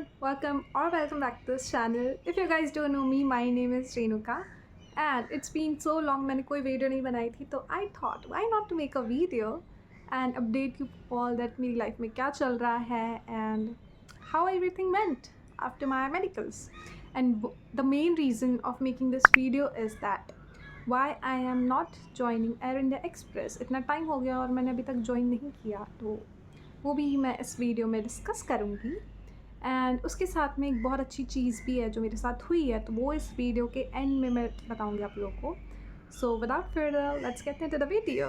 everyone, welcome back to this channel. If you guys don't know me, my name is Renuka and it's been so long मैंने कोई video नहीं बनाई थी तो I thought why not to make a video and update you all that मेरी life में क्या चल रहा है and how everything went after my medicals. And the main reason of making this video is that why I am not joining Air India Express. इतना time हो गया और मैंने अभी तक ज्वाइन नहीं किया, तो वो भी मैं इस वीडियो में डिस्कस करूँगी. एंड उसके साथ में एक बहुत अच्छी चीज़ भी है जो मेरे साथ हुई है, तो वो इस वीडियो के एंड में मैं बताऊँगी आप लोगों को. So without further let's get into the video.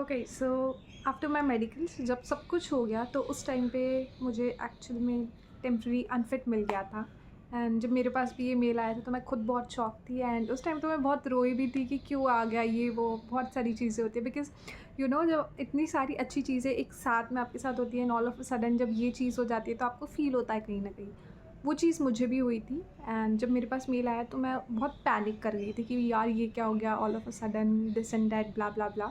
Okay, so after my medicals जब सब कुछ हो गया तो उस टाइम पे मुझे एक्चुअली में टेम्प्रेरी अनफिट मिल गया था. एंड जब मेरे पास भी ये मेल आया था तो मैं खुद बहुत शॉक थी. एंड उस टाइम तो मैं बहुत रोई भी थी कि क्यों आ गया ये वो. बहुत सारी चीज़ें होती है बिकॉज यू नो जब इतनी सारी अच्छी चीज़ें एक साथ में आपके साथ होती है and all of a sudden जब ये चीज़ हो जाती है तो आपको फ़ील होता है कहीं ना कहीं. वो चीज़ मुझे भी हुई थी. एंड जब मेरे पास मेल आया तो मैं बहुत पैनिक कर गई थी कि यार ये क्या हो गया, all of a sudden this and that blah blah blah.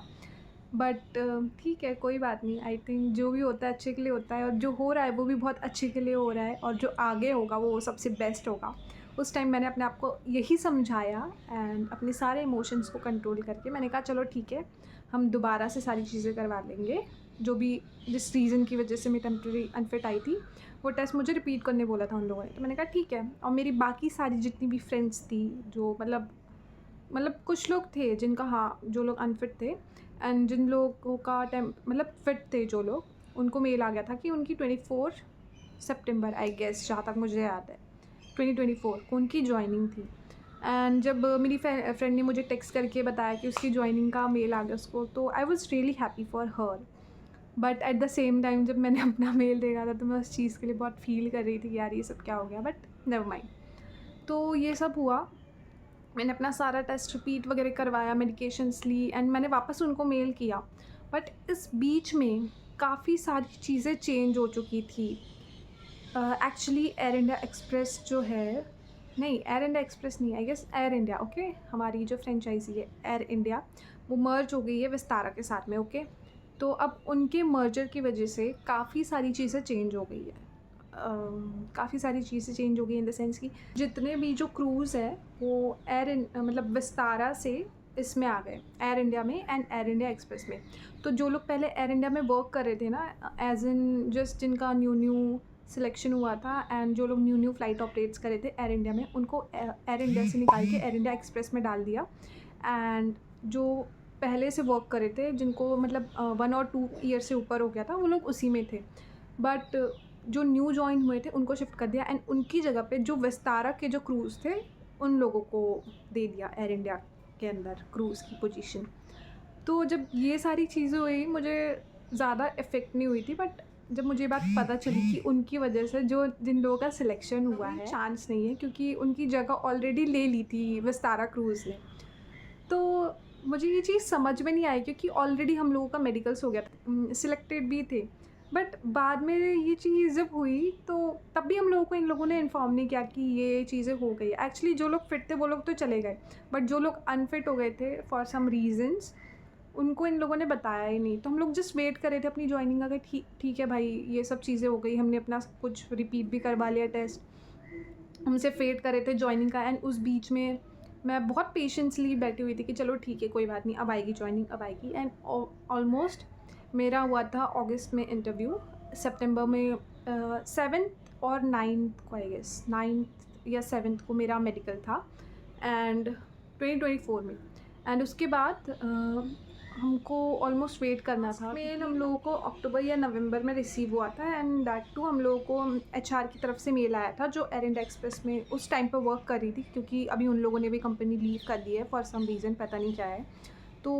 But ठीक है, कोई बात नहीं. आई थिंक जो भी होता है अच्छे के लिए होता है और जो हो रहा है वो भी बहुत अच्छे के लिए हो रहा है और जो आगे होगा वो सबसे बेस्ट होगा. उस टाइम मैंने अपने आप को यही समझाया एंड अपने सारे इमोशंस को कंट्रोल करके मैंने कहा चलो ठीक है, हम दोबारा से सारी चीज़ें करवा लेंगे. जो भी जिस रीज़न की वजह से मैं टेम्प्रेरी अनफिट आई थी वो टेस्ट मुझे रिपीट करने बोला था उन लोगों ने, तो मैंने कहा ठीक है. और मेरी बाकी सारी जितनी भी फ्रेंड्स थी जो मतलब कुछ लोग थे जिनका जो लोग अनफिट थे एंड जिन लोगों का फिट थे जो लोग, उनको मेल आ गया था कि उनकी 24 सितंबर आई गेस, जहाँ तक मुझे याद है 2024 को उनकी ज्वाइनिंग थी. एंड जब मेरी फ्रेंड ने मुझे टेक्स्ट करके बताया कि उसकी ज्वाइनिंग का मेल आ गया उसको, तो I was really happy for her. But at the same time जब मैंने अपना मेल देखा था तो मैं उस चीज़ के लिए बहुत फील कर रही थी कि यार ये सब क्या हो गया. But never mind. तो ये सब हुआ, मैंने अपना सारा टेस्ट रिपीट वगैरह करवाया, मेडिकेशंस ली एंड मैंने वापस उनको मेल किया. बट इस बीच में काफ़ी सारी चीज़ें चेंज हो चुकी थी. एक्चुअली एयर इंडिया एक्सप्रेस जो है, नहीं एयर इंडिया एक्सप्रेस नहीं, I guess Air India, okay, हमारी जो फ्रेंचाइजी है एयर इंडिया वो मर्ज हो गई है विस्तारा के साथ में. ओके, तो अब उनके मर्जर की वजह से काफ़ी सारी चीज़ें चेंज हो गई है. काफ़ी सारी चीज़ें चेंज हो गई इन द सेंस कि जितने भी जो क्रूज़ है वो विस्तारा से इसमें आ गए एयर इंडिया में एंड एयर इंडिया एक्सप्रेस में. तो जो लोग पहले एयर इंडिया में वर्क कर रहे थे ना, एज इन जस्ट जिनका न्यू सिलेक्शन हुआ था एंड जो लोग न्यू फ्लाइट ऑपरेट्स कर रहे थे एयर इंडिया में, उनको एयर इंडिया से निकाल के एयर इंडिया एक्सप्रेस में डाल दिया. एंड जो पहले से वर्क कर रहे थे जिनको 1 और 2 ईयर से ऊपर हो गया था वो लोग उसी में थे. बट जो न्यू ज्वाइन हुए थे उनको शिफ्ट कर दिया एंड उनकी जगह पे जो विस्तारा के जो क्रूज़ थे उन लोगों को दे दिया एयर इंडिया के अंदर क्रूज़ की पोजीशन. तो जब ये सारी चीज़ें हुई मुझे ज़्यादा इफ़ेक्ट नहीं हुई थी. बट जब मुझे बात पता चली कि उनकी वजह से जो जिन लोगों का सिलेक्शन हुआ है चांस नहीं है क्योंकि उनकी जगह ऑलरेडी ले ली थी विस्तारा क्रूज़ ने, तो मुझे ये चीज़ समझ में नहीं आई क्योंकि ऑलरेडी हम लोगों का मेडिकल्स हो गया था, सिलेक्टेड भी थे. बट बाद में ये चीज़ जब हुई तो तब भी हम लोगों को इन लोगों ने इन्फॉर्म नहीं किया कि ये चीज़ें हो गई. एक्चुअली जो लोग फिट थे वो लोग तो चले गए, बट जो लोग अनफिट हो गए थे फॉर सम रीजंस उनको इन लोगों ने बताया ही नहीं. तो हम लोग जस्ट वेट कर रहे थे अपनी ज्वाइनिंग का कि ठीक है भाई ये सब चीज़ें हो गई, हमने अपना सब कुछ रिपीट भी करवा लिया टेस्ट, हमसे वेट कर रहे थे ज्वाइनिंग का. एंड उस बीच में मैं बहुत पेशेंसली बैठी हुई थी कि चलो ठीक है कोई बात नहीं, अब आएगी ज्वाइनिंग, अब आएगी. एंड ऑलमोस्ट मेरा हुआ था अगस्त में इंटरव्यू, सितंबर में 7th और 9th को, आई गेस 9th या 7th को मेरा मेडिकल था एंड 2024 में. एंड उसके बाद हमको ऑलमोस्ट वेट करना था. मेल हम लोगों को अक्टूबर या नवंबर में रिसीव हुआ था एंड दैट टू हम लोगों को HR की तरफ से मेल आया था जो एयर इंडिया एक्सप्रेस में उस टाइम पर वर्क कर रही थी, क्योंकि अभी उन लोगों ने भी कंपनी लीव कर दी है फॉर सम रीज़न, पता नहीं क्या है. तो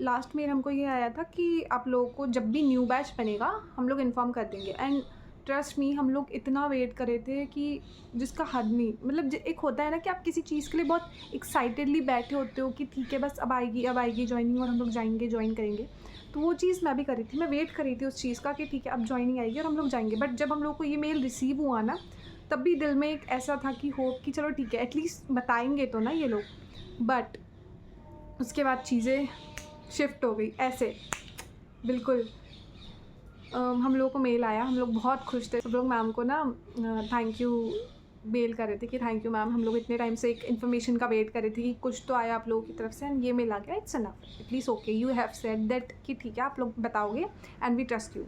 लास्ट मेल हमको ये आया था कि आप लोगों को जब भी न्यू बैच बनेगा हम लोग इन्फॉर्म कर देंगे. एंड ट्रस्ट मी हम लोग इतना वेट कर रहे थे कि जिसका हद नहीं. एक होता है ना कि आप किसी चीज़ के लिए बहुत एक्साइटेडली बैठे होते हो कि ठीक है बस अब आएगी ज्वाइनिंग और हम लोग जाएंगे ज्वाइन करेंगे. तो वो चीज़ मैं भी कर रही थी, मैं वेट कर रही थी उस चीज़ का कि ठीक है अब ज्वाइनिंग आएगी और हम लोग जाएंगे. बट जब हम लोग को ये मेल रिसीव हुआ ना, तब भी दिल में एक ऐसा था कि होप कि चलो ठीक है एटलीस्ट बताएंगे तो ना ये लोग. बट उसके बाद चीज़ें शिफ्ट हो गई ऐसे बिल्कुल. हम लोगों को मेल आया, हम लोग बहुत खुश थे। सब लोग मैम को ना थैंक यू मेल कर रहे थे कि थैंक यू मैम, हम लोग इतने टाइम से एक इन्फॉर्मेशन का वेट कर रहे थे कि कुछ तो आया आप लोगों की तरफ से, एंड ये मेल आ गया, it's enough, at least okay you have said that कि ठीक है आप लोग बताओगे एंड वी ट्रस्ट यू।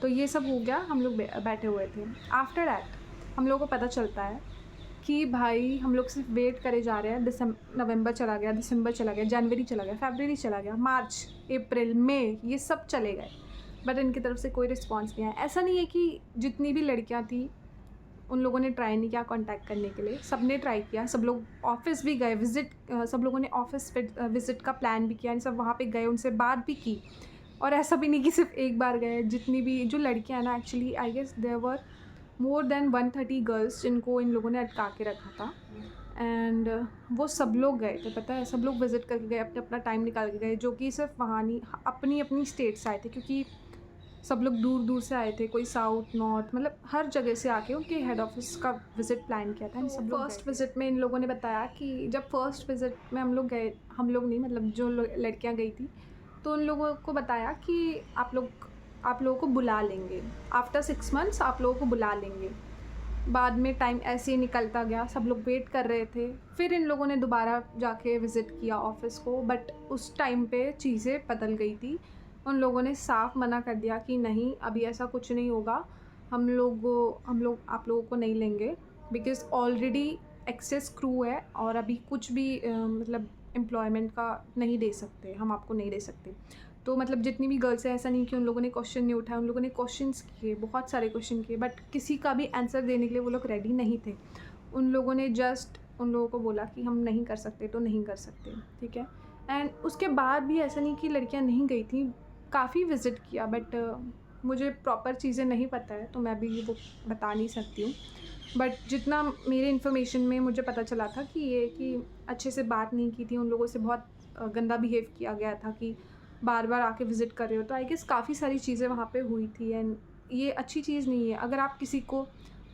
तो ये सब हो गया, हम लोग बैठे हुए थे। आफ्टर दैट हम लोगों को पता चलता है कि भाई हम लोग सिर्फ वेट करे जा रहे हैं। नवंबर चला गया, दिसंबर चला गया, जनवरी चला गया, फरवरी चला गया, मार्च, अप्रैल, मई, ये सब चले गए, बट इनकी तरफ से कोई रिस्पॉन्स नहीं आया। ऐसा नहीं है कि जितनी भी लड़कियां थी उन लोगों ने ट्राई नहीं किया कांटेक्ट करने के लिए, सब ने ट्राई किया, सब लोग ऑफिस भी गए विज़िट, सब लोगों ने ऑफिस विज़िट का प्लान भी किया, सब वहाँ पे गए, उनसे बात भी की। और ऐसा भी नहीं कि सिर्फ एक बार गए, जितनी भी जो लड़कियां हैं ना, actually I guess there were more than 130 girls जिनको इन लोगों ने अटका के रखा था। एंड वो सब लोग गए थे, पता है, सब लोग विज़िट करके गए, अपना अपना टाइम निकाल के गए, जो कि सिर्फ वहाँ नहीं, अपनी अपनी स्टेट से आए थे, क्योंकि सब लोग दूर दूर से आए थे, कोई साउथ नॉर्थ, मतलब हर जगह से आके उनके हेड ऑफिस का विज़िट प्लान किया था। सब लोग फर्स्ट विज़िट में इन लोगों ने बताया कि जब फर्स्ट विज़िट में हम लोग गए, हम लोग नहीं मतलब जो लड़कियां गई थी, तो उन लोगों को बताया कि आप लोगों को बुला लेंगे, आफ्टर 6 months आप लोगों को बुला लेंगे। बाद में टाइम ऐसे ही निकलता गया, सब लोग वेट कर रहे थे, फिर इन लोगों ने दोबारा जाके विज़िट किया ऑफिस को, बट उस टाइम पे चीज़ें बदल गई थी। उन लोगों ने साफ मना कर दिया कि नहीं अभी ऐसा कुछ नहीं होगा, हम लोग आप लोगों को नहीं लेंगे, बिकॉज़ ऑलरेडी एक्सेस क्रू है और अभी कुछ भी मतलब एम्प्लॉयमेंट का नहीं दे सकते, हम आपको नहीं दे सकते। तो मतलब जितनी भी गर्ल्स हैं, ऐसा नहीं कि उन लोगों ने क्वेश्चन नहीं उठाया, उन लोगों ने क्वेश्चंस किए, बहुत सारे क्वेश्चन किए, बट किसी का भी आंसर देने के लिए वो लोग रेडी नहीं थे। उन लोगों ने जस्ट उन लोगों को बोला कि हम नहीं कर सकते तो नहीं कर सकते, ठीक है। एंड उसके बाद भी ऐसा नहीं कि लड़कियां नहीं गई थी, काफ़ी विज़िट किया, बट मुझे प्रॉपर चीज़ें नहीं पता है तो मैं भी वो बता नहीं सकती हूँ। बट जितना मेरे इन्फॉर्मेशन में मुझे पता चला था कि अच्छे से बात नहीं की थी, उन लोगों से बहुत गंदा बिहेव किया गया था कि बार बार आके विज़िट कर रहे हो, तो आई गेस काफ़ी सारी चीज़ें वहाँ पे हुई थी। एंड ये अच्छी चीज़ नहीं है। अगर आप किसी को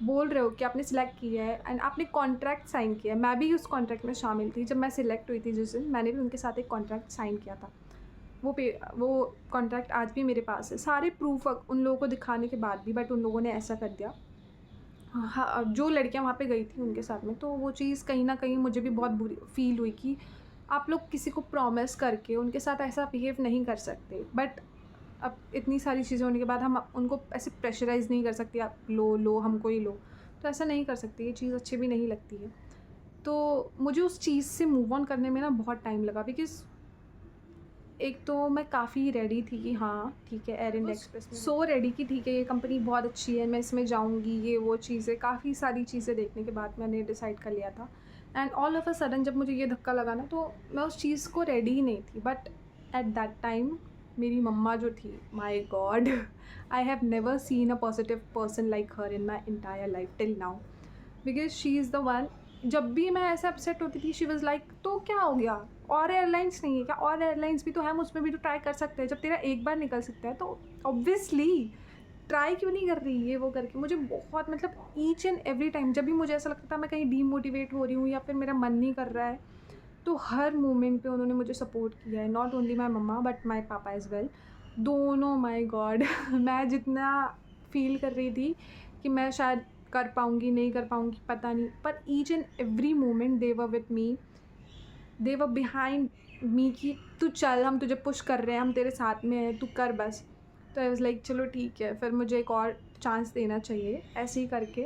बोल रहे हो कि आपने सिलेक्ट किया है एंड आपने कॉन्ट्रैक्ट साइन किया है, मैं भी उस कॉन्ट्रैक्ट में शामिल थी, जब मैं सिलेक्ट हुई थी जिस दिन, मैंने भी उनके साथ एक कॉन्ट्रैक्ट साइन किया था। वो कॉन्ट्रैक्ट आज भी मेरे पास है, सारे प्रूफ उन लोगों को दिखाने के बाद भी, बट उन लोगों ने ऐसा कर दिया। हाँ, जो लड़कियां वहाँ पे गई थी उनके साथ में, तो वो चीज़ कहीं ना कहीं मुझे भी बहुत बुरी फील हुई कि आप लोग किसी को प्रॉमिस करके उनके साथ ऐसा बिहेव नहीं कर सकते। बट अब इतनी सारी चीज़ें होने के बाद हम उनको ऐसे प्रेशराइज़ नहीं कर सकते, आप लो हमको ही लो, तो ऐसा नहीं कर सकते, ये चीज़ अच्छी भी नहीं लगती है। तो मुझे उस चीज़ से मूव ऑन करने में ना बहुत टाइम लगा, बिकॉज़ एक तो मैं काफ़ी रेडी थी कि हाँ ठीक है, एयर इंडिया एक्सप्रेस में सो रेडी कि ठीक है ये कंपनी बहुत अच्छी है, मैं इसमें जाऊँगी, ये वो चीज़ें, काफ़ी सारी चीज़ें देखने के बाद मैंने डिसाइड कर लिया था। And all of a sudden जब मुझे ये धक्का लगा ना, तो मैं उस चीज़ को रेडी ही नहीं थी। बट एट दैट टाइम मेरी मम्मा जो थी, my god, I have never seen a positive person like her in my entire life till now, because she is the one. जब भी मैं ऐसे अपसेट होती थी, शी वॉज़ लाइक तो क्या हो गया, और एयरलाइंस नहीं है क्या, और एयरलाइंस भी तो है, उसमें भी तो ट्राई कर सकते हैं, जब तेरा एक बार निकल सकता है तो ऑब्वियसली ट्राई क्यों नहीं कर रही, ये वो करके मुझे बहुत, मतलब ईच एंड एवरी टाइम जब भी मुझे ऐसा लगता था मैं कहीं डीमोटिवेट हो रही हूँ या फिर मेरा मन नहीं कर रहा है, तो हर मोमेंट पे उन्होंने मुझे सपोर्ट किया है। Not only my mamma but my papa as well, दोनों। माई गॉड, मैं जितना फील कर रही थी कि मैं शायद कर पाऊँगी नहीं कर पाऊँगी पता नहीं, पर each and every moment they were with me, they were behind me कि तू चल, हम तुझे पुश कर रहे हैं, हम तेरे साथ में हैं, तू कर बस। तो आई वाज लाइक चलो ठीक है, फिर मुझे एक और चांस देना चाहिए, ऐसे ही करके।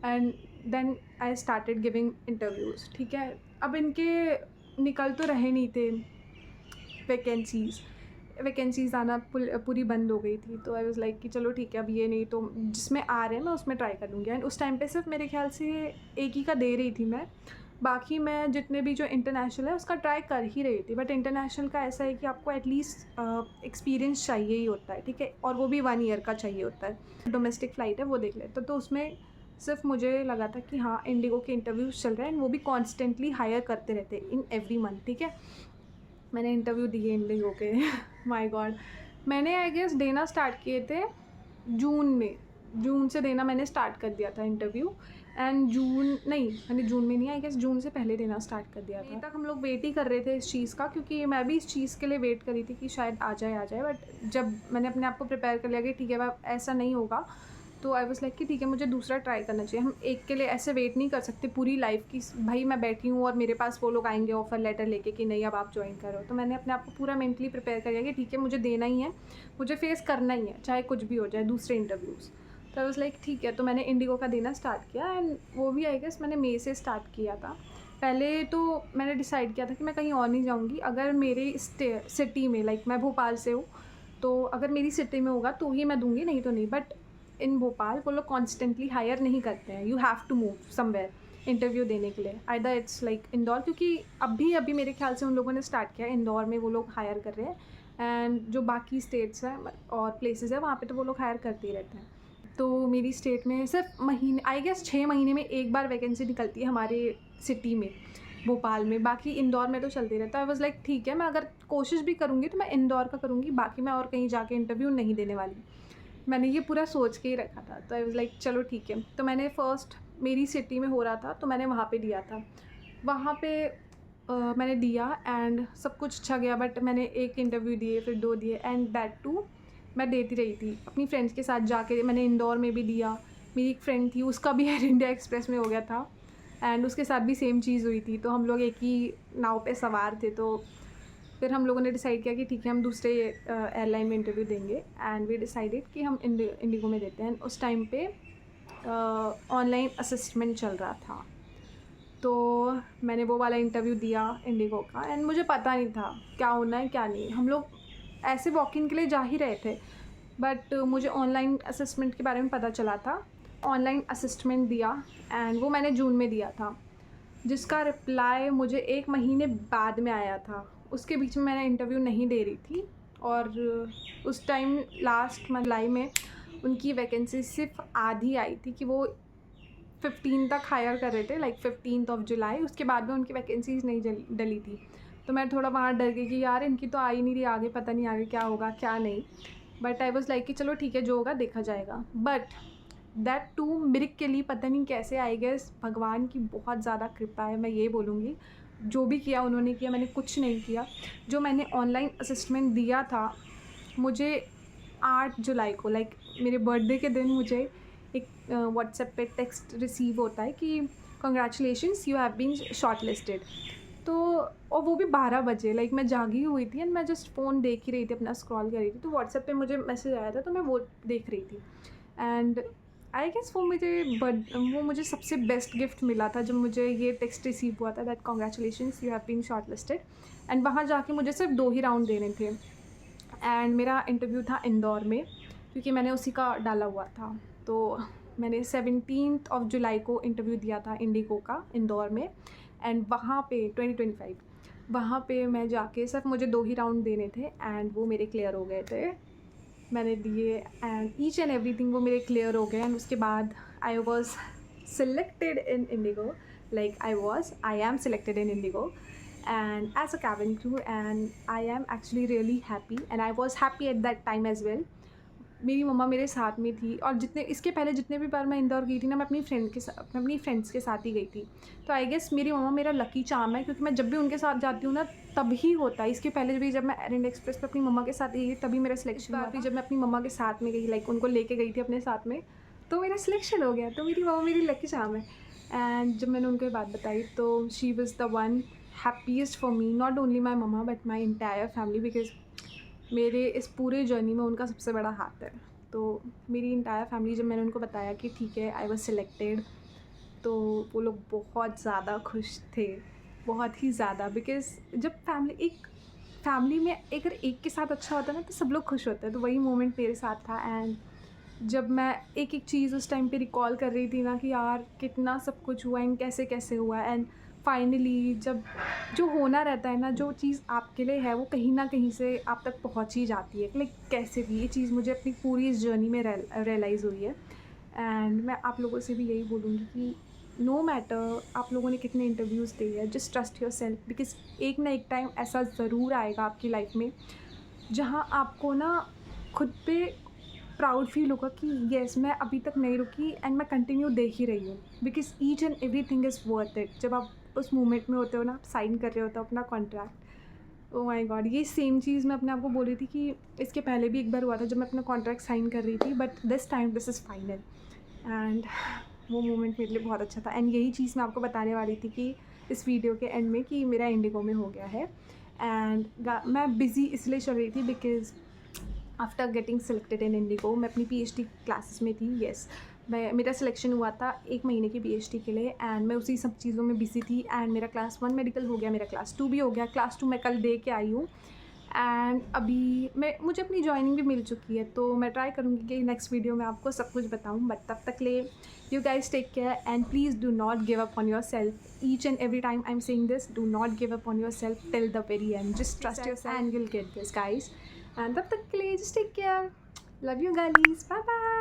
And then I started giving interviews, ठीक है। अब इनके निकल तो रहे नहीं थे वैकेंसीज़ आना पूरी बंद हो गई थी। तो आई वाज लाइक कि चलो ठीक है, अब ये नहीं तो जिसमें आ रहे हैं मैं उसमें ट्राई कर लूँगी। एंड उस टाइम पे सिर्फ मेरे ख्याल से एक ही का दे रही थी मैं, बाकी मैं जितने भी जो इंटरनेशनल है उसका ट्राई कर ही रही थी। बट इंटरनेशनल का ऐसा है कि आपको एटलीस्ट एक्सपीरियंस चाहिए ही होता है, ठीक है, और वो भी 1 ईयर का चाहिए होता है। डोमेस्टिक फ़्लाइट है वो देख लेते, तो उसमें सिर्फ मुझे लगा था कि हाँ इंडिगो के इंटरव्यूज़ चल रहे हैं, एंड वो भी कॉन्स्टेंटली हायर करते रहते हैं इन एवरी मंथ, ठीक है। मैंने इंटरव्यू दिए इंडिगो के माय गॉड, मैंने आई गेस देना स्टार्ट किए थे जून में, जून से देना मैंने स्टार्ट कर दिया था इंटरव्यू। एंड जून नहीं, मैंने जून में नहीं, आई गेस जून से पहले देना स्टार्ट कर दिया था। तक हम लोग वेट ही कर रहे थे इस चीज़ का, क्योंकि मैं भी इस चीज़ के लिए वेट करी थी कि शायद आ जाए। बट जब मैंने अपने आप को प्रिपेयर कर लिया कि ठीक है ऐसा नहीं होगा, तो आई वाज लाइक कि ठीक है मुझे दूसरा ट्राई करना चाहिए। हम एक के लिए ऐसे वेट नहीं कर सकते पूरी लाइफ की, भाई मैं बैठी हूँ और मेरे पास वो लोग आएंगे ऑफ़र लेटर लेके कि नहीं अब आप ज्वाइन करो। तो मैंने अपने आप को पूरा मेंटली प्रिपेयर कर लिया कि ठीक है मुझे देना ही है, मुझे फेस करना ही है, चाहे कुछ भी हो जाए दूसरे इंटरव्यूज़। तो आई वाज लाइक ठीक है, तो मैंने इंडिगो का देना स्टार्ट किया। एंड वो भी आई गेस मैंने मई से स्टार्ट किया था। पहले तो मैंने डिसाइड किया था कि मैं कहीं और नहीं जाऊँगी, अगर मेरी सिटी में, लाइक मैं भोपाल से हूँ, तो अगर मेरी सिटी में होगा तो ही मैं दूँगी, नहीं तो नहीं। बट इन भोपाल वो लोग कॉन्स्टेंटली हायर नहीं करते हैं, you have to move somewhere interview देने के लिए। आइदर इट्स लाइक इंदौर, क्योंकि अभी मेरे ख्याल से उन लोगों ने स्टार्ट किया इंदौर में वो लोग हायर कर रहे हैं। एंड जो बाकी स्टेट्स हैं और प्लेसेस है वहाँ पे तो वो लोग हायर करते ही रहते हैं। तो मेरी स्टेट में सिर्फ महीने, आई गेस 6 महीने में एक बार वैकेंसी निकलती है हमारे सिटी में, भोपाल में। बाकी इंदौर में तो चलते रहता है। आई वाज लाइक ठीक है, मैं अगर कोशिश भी करूँगी तो मैं इंदौर का करूँगी, बाकी मैं और कहीं जाके इंटरव्यू नहीं देने वाली। मैंने ये पूरा सोच के ही रखा था। तो आई वाज लाइक चलो ठीक है। तो मैंने फर्स्ट मेरी सिटी में हो रहा था तो मैंने वहाँ पे दिया था। वहाँ पे मैंने दिया एंड सब कुछ अच्छा गया। बट मैंने एक इंटरव्यू दिए, फिर 2 दिए, एंड दैट टू मैं देती रही थी अपनी फ्रेंड्स के साथ जाके। मैंने इंदौर में भी दिया, मेरी एक फ्रेंड थी उसका भी एयर इंडिया एक्सप्रेस में हो गया था एंड उसके साथ भी सेम चीज़ हुई थी। तो हम लोग एक ही नाव पे सवार थे। तो फिर हम लोगों ने डिसाइड किया कि ठीक है हम दूसरे एयरलाइन में इंटरव्यू देंगे। एंड वी डिसाइडेड कि हम इंडिगो में देते हैं। उस टाइम पे ऑनलाइन असिस्मेंट चल रहा था, तो मैंने वो वाला इंटरव्यू दिया इंडिगो का। एंड मुझे पता नहीं था क्या होना है क्या नहीं। हम लोग ऐसे वॉक इन के लिए जा ही रहे थे, बट मुझे ऑनलाइन असिस्मेंट के बारे में पता चला था। ऑनलाइन असिस्मेंट दिया एंड वो मैंने जून में दिया था, जिसका रिप्लाई मुझे 1 महीने बाद में आया था। उसके बीच में मैंने इंटरव्यू नहीं दे रही थी। और उस टाइम लास्ट जुलाई में उनकी वैकेंसी सिर्फ आधी आई थी कि वो 15 तक हायर कर रहे थे, लाइक 15th ऑफ जुलाई। उसके बाद में उनकी वैकेंसीज नहीं डली थी। तो मैं थोड़ा वहाँ डर गई कि यार इनकी तो आ ही नहीं रही आगे, पता नहीं आगे क्या होगा क्या नहीं। बट आई वॉज लाइक कि चलो ठीक है जो होगा देखा जाएगा। बट दैट टू मेरे के लिए पता नहीं कैसे, आई गेस भगवान की बहुत ज़्यादा कृपा है, मैं ये बोलूँगी। जो भी किया उन्होंने किया, मैंने कुछ नहीं किया। जो मैंने ऑनलाइन असिस्मेंट दिया था, मुझे 8 जुलाई को, लाइक मेरे बर्थडे के दिन, मुझे एक व्हाट्सएप पे टेक्स्ट रिसीव होता है कि congratulations you have been shortlisted. तो और वो भी 12 बजे, लाइक मैं जागी हुई थी एंड मैं जस्ट फ़ोन देख ही रही थी, अपना स्क्रॉल कर रही थी। तो व्हाट्सएप पे मुझे मैसेज आया था तो मैं वो देख रही थी। एंड आई गेस वो मुझे सबसे बेस्ट गिफ्ट मिला था जब मुझे ये टेक्स्ट रिसीव हुआ था that congratulations you have been shortlisted. And वहाँ जाके मुझे सिर्फ 2 ही राउंड देने थे। एंड मेरा इंटरव्यू था इंदौर में, क्योंकि मैंने उसी का डाला हुआ था। तो मैंने 17th ऑफ जुलाई को इंटरव्यू दिया था इंडिगो का इंदौर में। एंड वहाँ पे 2025 वहाँ पे मैं जाके सिर्फ मुझे 2 ही राउंड देने थे एंड वो मेरे क्लियर हो गए थे। मैंने दिए एंड ईच एंड एवरीथिंग वो मेरे क्लियर हो गए। एंड उसके बाद I was selected in Indigo, like I am selected in Indigo and as a cabin crew, and I am actually really happy and I was happy at that time as well. मेरी मम्मा मेरे साथ में थी और इसके पहले जितने भी बार मैं इंदौर गई थी ना, मैं अपनी फ्रेंड्स के साथ ही गई थी। तो आई गेस मेरी मम्मा मेरा लकी चार्म है, क्योंकि मैं जब भी उनके साथ जाती हूँ ना तभी होता है। इसके पहले भी जब मैं एयर इंडिया एक्सप्रेस पर अपनी मम्मा के साथ गई तभी मेरा सिलेक्शन हुआ था। जब मैं अपनी मम्मा के साथ में गई, लाइक उनको लेके गई थी अपने साथ में, तो मेरा सिलेक्शन हो गया। तो मेरी मम्मा मेरी लकी चार्म है। एंड जब मैंने उनको ये बात बताई तो she was the one happiest for me, not only my mamma but my entire family, because मेरे इस पूरे जर्नी में उनका सबसे बड़ा हाथ है। तो मेरी इंटायर फैमिली, जब मैंने उनको बताया कि ठीक है आई वॉज सिलेक्टेड, तो वो लोग बहुत ज़्यादा खुश थे, बहुत ही ज़्यादा। बिकॉज जब फैमिली में अगर एक के साथ अच्छा होता है ना तो सब लोग खुश होते हैं। तो वही मोमेंट मेरे साथ था। एंड जब मैं एक एक चीज़ उस टाइम पे रिकॉल कर रही थी ना कि यार कितना सब कुछ हुआ एंड कैसे कैसे हुआ, एंड फाइनली जब जो होना रहता है ना, जो चीज़ आपके लिए है वो कहीं ना कहीं से आप तक पहुंच ही जाती है। लाइक कैसे भी ये चीज़ मुझे अपनी पूरी इस जर्नी में रियलाइज़ हुई है। एंड मैं आप लोगों से भी यही बोलूँगी कि नो मैटर आप लोगों ने कितने इंटरव्यूज़ दिए हैं, just trust your self. Because एक ना एक टाइम ऐसा ज़रूर आएगा आपकी लाइफ में जहाँ आपको ना खुद पे प्राउड फील होगा कि येस मैं अभी तक नहीं रुकी एंड मैं कंटिन्यू देख ही रही हूँ, because each and every thing is worth it. जब आप उस मोमेंट में होते हो ना, आप साइन कर रहे होते हो अपना कॉन्ट्रैक्ट। ओ माई गॉड, ये सेम चीज़ मैं अपने आप को बोल रही थी कि इसके पहले भी एक बार हुआ था जब मैं अपना कॉन्ट्रैक्ट साइन कर रही थी, but this time this is final. And वो मोमेंट मेरे लिए बहुत अच्छा था। एंड यही चीज़ मैं आपको बताने वाली थी कि इस वीडियो के एंड में कि मेरा इंडिगो में हो गया है। एंड मैं बिज़ी इसलिए चल रही थी because after getting selected in Indigo मैं अपनी PhD क्लासेस में थी। येस, मेरा सिलेक्शन हुआ था 1 महीने की PhD के लिए एंड मैं उसी सब चीज़ों में बिजी थी। एंड मेरा क्लास 1 मेडिकल हो गया, मेरा क्लास 2 भी हो गया। क्लास 2 मैं कल दे के आई हूँ एंड अभी मुझे अपनी जॉइनिंग भी मिल चुकी है। तो मैं ट्राई करूँगी कि नेक्स्ट वीडियो में आपको सब कुछ बताऊँ, बट तब तक ले you guys take care and please do not give up on yourself. Each and every time I am saying this, do not give up on yourself till the very end. Just trust yourself and you'll get this guys। And तब तक के लिए just take care, love you girlies, bye bye।